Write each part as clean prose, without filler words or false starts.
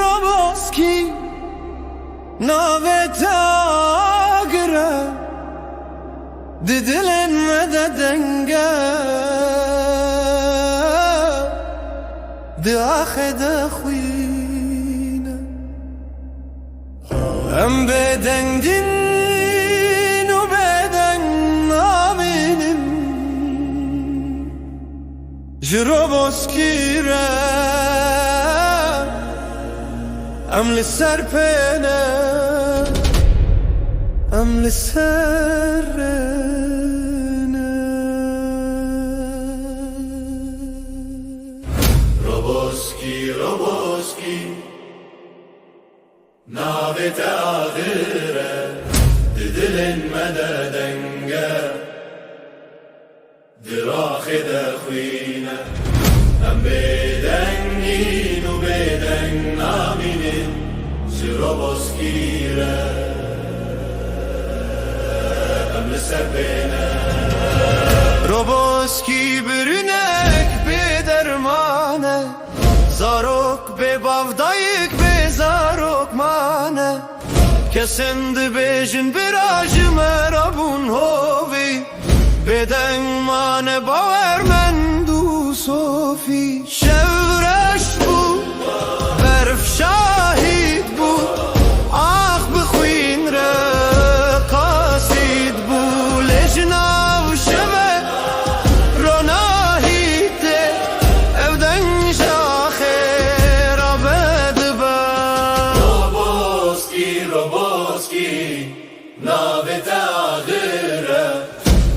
Roboski navetagre didilenmede denge diakhede khuyne hem beden din u beden naminim Roboski ام لسر پنه ام لسر نه Roboski navet ağire didilenmede denge dirakhide khuyne em bedengin u beden naminin Roboski Roboski bürünek be dermane Zarok be bavdayık be zarok mane Kesendi bejin birajı merabun hovi Beden mane bavermen du sofi Şevreş bu berf şahit bu Ah bixwin re qasid bu lejnav şeve ronahite evden şaxir abedbe Roboski navet ağire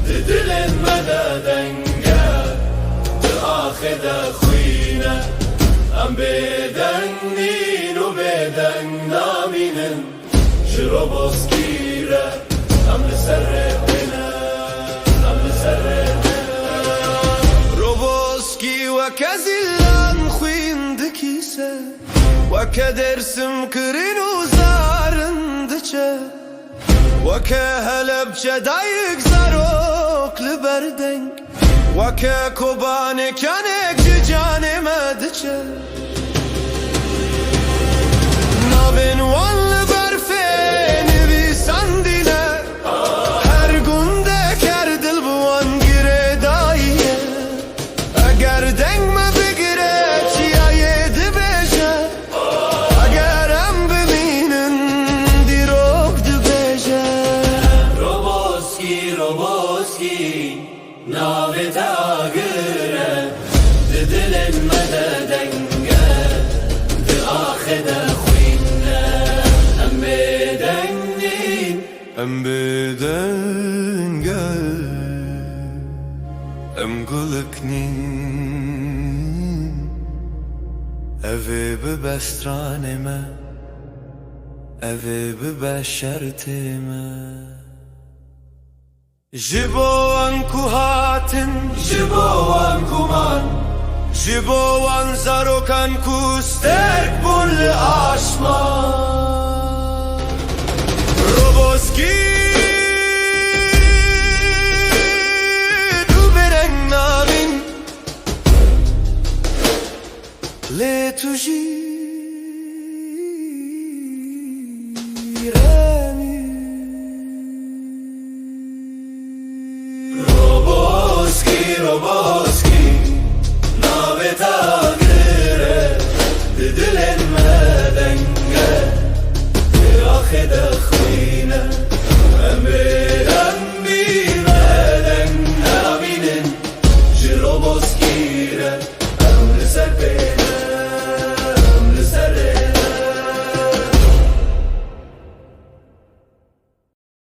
didilenmede denge diakhide khuyne em bedengin u beden naminin Roboski em liserrehine Roboski weke zillan xwîndikîse Weke dersim kirin û zarindiçe Weke helebçe dayık zarok li berdeng Weke kobanekenek ji canê me diçe Navên wan li berfê nivîsandîne Her gunde ker dil bi wan girêdayî Eger deng me bigire çiyayê dibêje Eger em bimînin dîrok dibêje Roboski navet ağire didilenmede denge diakhide khuyne em bedengin Em bedenge em guluknin Evê bibe stranê me Evê bibe şertê me Ji bo wan ku hatin ji bo wan ku man Ji bo wan zarokan ku sterk bûn li aşman Roboski du bereng navîn Lê tu jî Roboski navet ağire didilenmede denge diakhide khuyne em bedengin beden naminin Roboski em liser pene